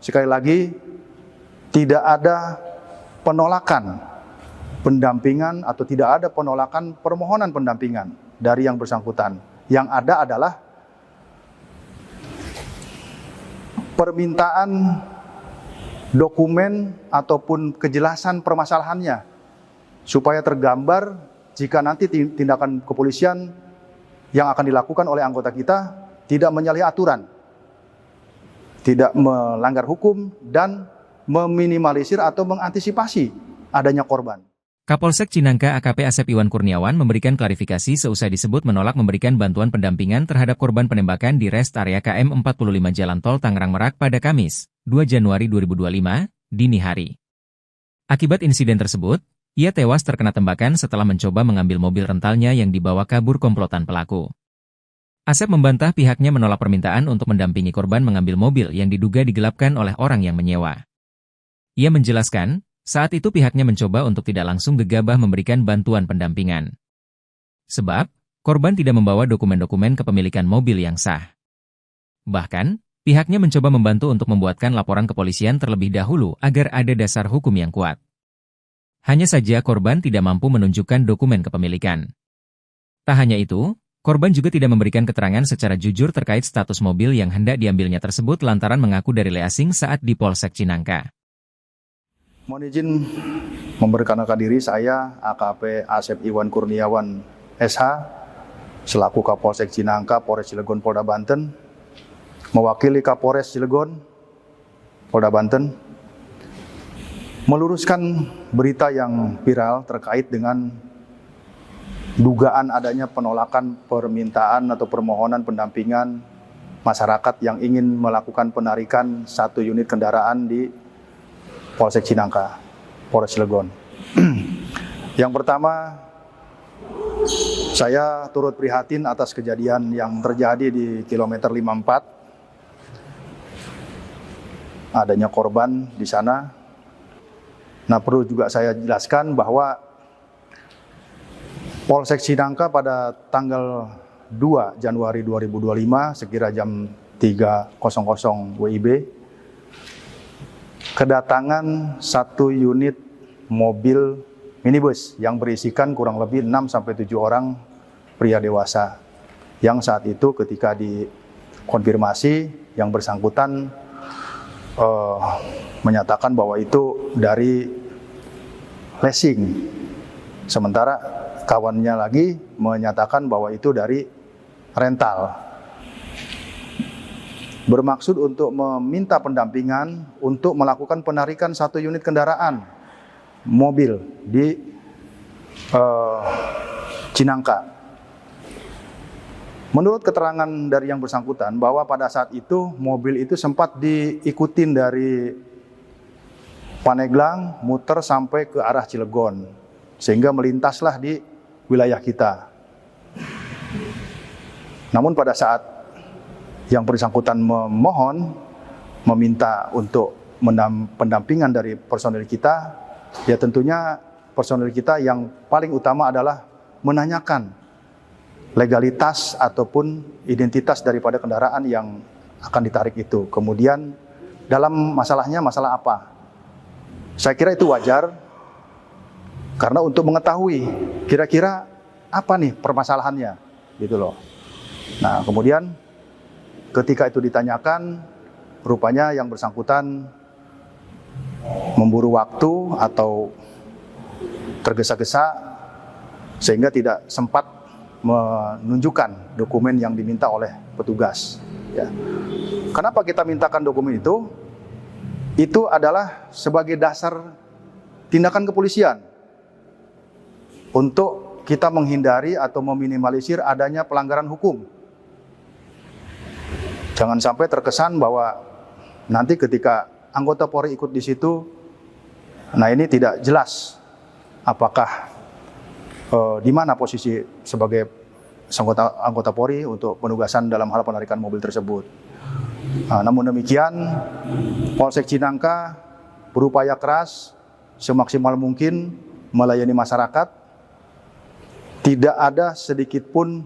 sekali lagi, tidak ada penolakan pendampingan atau tidak ada penolakan permohonan pendampingan dari yang bersangkutan. Yang ada adalah permintaan dokumen ataupun kejelasan permasalahannya supaya tergambar jika nanti tindakan kepolisian yang akan dilakukan oleh anggota kita tidak menyalahi aturan, tidak melanggar hukum, dan meminimalisir atau mengantisipasi adanya korban. Kapolsek Cinangka AKP Asep Iwan Kurniawan memberikan klarifikasi seusai disebut menolak memberikan bantuan pendampingan terhadap korban penembakan di rest area KM 45 Jalan Tol Tangerang Merak pada Kamis, 2 Januari 2025, dini hari. Akibat insiden tersebut, ia tewas terkena tembakan setelah mencoba mengambil mobil rentalnya yang dibawa kabur komplotan pelaku. Asep membantah pihaknya menolak permintaan untuk mendampingi korban mengambil mobil yang diduga digelapkan oleh orang yang menyewa. Ia menjelaskan, saat itu pihaknya mencoba untuk tidak langsung gegabah memberikan bantuan pendampingan. Sebab, korban tidak membawa dokumen-dokumen kepemilikan mobil yang sah. Bahkan, pihaknya mencoba membantu untuk membuatkan laporan kepolisian terlebih dahulu agar ada dasar hukum yang kuat. Hanya saja korban tidak mampu menunjukkan dokumen kepemilikan. Tak hanya itu, korban juga tidak memberikan keterangan secara jujur terkait status mobil yang hendak diambilnya tersebut lantaran mengaku dari leasing saat di Polsek Cinangka. Mohon izin memperkenalkan diri, saya AKP Asep Iwan Kurniawan SH, selaku Kapolsek Cinangka, Polres Cilegon, Polda Banten, mewakili Kapolres Cilegon, Polda Banten, meluruskan berita yang viral terkait dengan dugaan adanya penolakan permintaan atau permohonan pendampingan masyarakat yang ingin melakukan penarikan 1 unit kendaraan di Polsek Cinangka, Polres Cilegon. Yang pertama, saya turut prihatin atas kejadian yang terjadi di kilometer 54. Adanya korban di sana. Nah, perlu juga saya jelaskan bahwa Polsek Cinangka pada tanggal 2 Januari 2025 sekira jam 3.00 WIB kedatangan 1 unit mobil minibus yang berisikan kurang lebih 6-7 orang pria dewasa, yang saat itu ketika dikonfirmasi yang bersangkutan menyatakan bahwa itu dari leasing, sementara kawannya lagi menyatakan bahwa itu dari rental. Bermaksud untuk meminta pendampingan untuk melakukan penarikan 1 unit kendaraan mobil di Cinangka. Menurut keterangan dari yang bersangkutan bahwa pada saat itu mobil itu sempat diikutin dari Paneglang muter sampai ke arah Cilegon, sehingga melintaslah di wilayah kita. Namun pada saat yang bersangkutan meminta untuk pendampingan dari personil kita, ya tentunya personil kita yang paling utama adalah menanyakan legalitas ataupun identitas daripada kendaraan yang akan ditarik itu. Kemudian dalam masalahnya masalah apa? Saya kira itu wajar, karena untuk mengetahui kira-kira apa nih permasalahannya, gitu loh. Nah, kemudian ketika itu ditanyakan, rupanya yang bersangkutan memburu waktu atau tergesa-gesa sehingga tidak sempat menunjukkan dokumen yang diminta oleh petugas. Ya. Kenapa kita mintakan dokumen itu? Itu adalah sebagai dasar tindakan kepolisian untuk kita menghindari atau meminimalisir adanya pelanggaran hukum. Jangan sampai terkesan bahwa nanti ketika anggota Polri ikut di situ, nah ini tidak jelas apakah di mana posisi sebagai anggota Polri untuk penugasan dalam hal penarikan mobil tersebut. Nah, namun demikian, Polsek Cinangka berupaya keras semaksimal mungkin melayani masyarakat. Tidak ada sedikit pun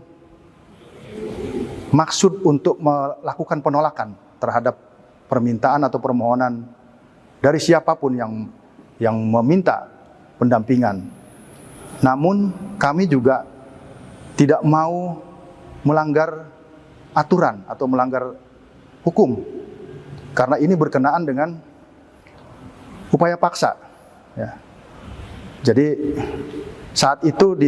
maksud untuk melakukan penolakan terhadap permintaan atau permohonan dari siapapun yang meminta pendampingan. Namun kami juga tidak mau melanggar aturan atau melanggar hukum, karena ini berkenaan dengan upaya paksa. Ya. Jadi saat itu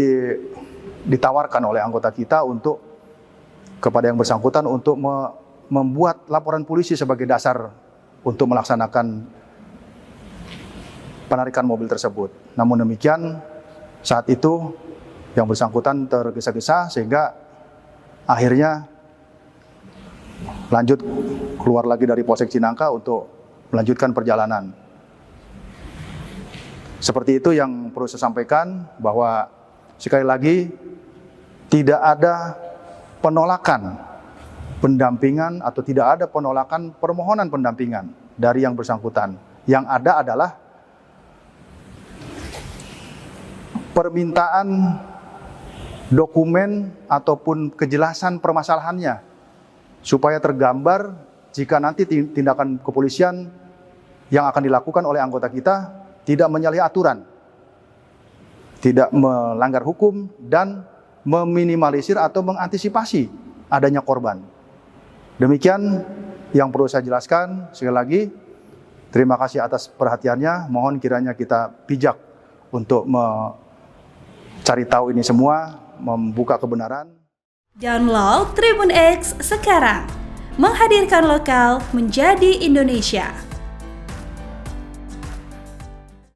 ditawarkan oleh anggota kita untuk kepada yang bersangkutan untuk membuat laporan polisi sebagai dasar untuk melaksanakan penarikan mobil tersebut. Namun demikian, saat itu yang bersangkutan tergesa-gesa sehingga akhirnya lanjut keluar lagi dari Polsek Cinangka untuk melanjutkan perjalanan. Seperti itu yang perlu saya sampaikan, bahwa sekali lagi tidak ada penolakan pendampingan atau tidak ada penolakan permohonan pendampingan dari yang bersangkutan. Yang ada adalah permintaan dokumen ataupun kejelasan permasalahannya supaya tergambar jika nanti tindakan kepolisian yang akan dilakukan oleh anggota kita tidak menyalahi aturan, tidak melanggar hukum, dan meminimalisir atau mengantisipasi adanya korban. Demikian yang perlu saya jelaskan. Sekali lagi, terima kasih atas perhatiannya. Mohon kiranya kita bijak untuk mencari tahu ini semua, membuka kebenaran. Download Tribun X sekarang, menghadirkan lokal menjadi Indonesia.